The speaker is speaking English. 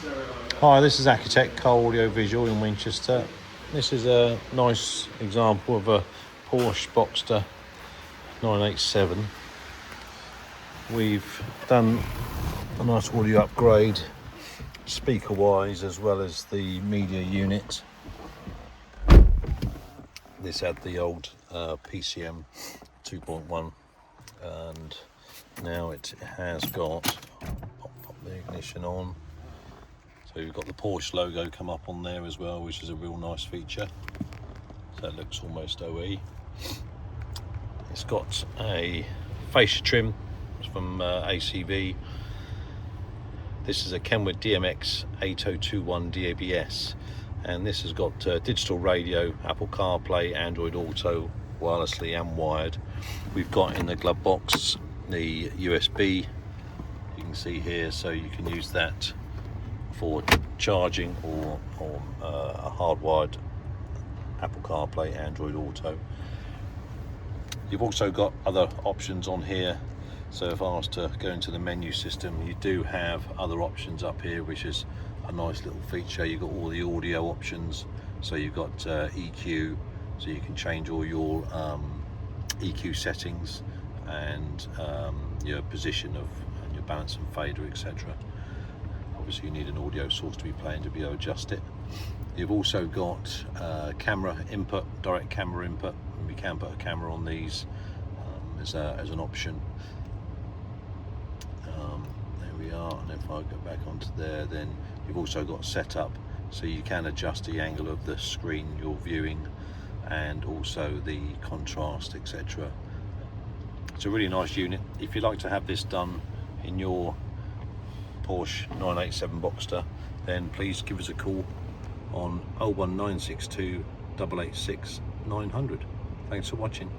Hi, this is Accutek Car Audio Visual in Winchester. This is a nice example of a Porsche Boxster 987. We've done a nice audio upgrade, speaker wise, as well as the media unit. This had the old PCM 2.1 and now it has got, pop the ignition on, so you've got the Porsche logo come up on there as well, which is a real nice feature. So it looks almost OE. It's got a Facia trim from ACV. This is a KENWOOD DMX8021DABS, and this has got digital radio, Apple CarPlay, Android Auto, wirelessly and wired. We've got in the glove box the USB, you can see here, so you can use that for charging or a hardwired Apple CarPlay, Android Auto. You've also got other options on here, so if I was to go into the menu system, you do have other options up here, which is a nice little feature. You've got all the audio options, so you've got EQ, so you can change all your EQ settings and your position of and your balance and fader, etc. Obviously you need an audio source to be playing to be able to adjust it. You've also got camera input, direct camera input, and we can put a camera on these as an option. There we are, and if I go back onto there, then you've also got setup, so you can adjust the angle of the screen you're viewing and also the contrast, etc. It's a really nice unit. If you'd like to have this done in your Porsche 987 Boxster, then please give us a call on 01962 886 900. Thanks for watching.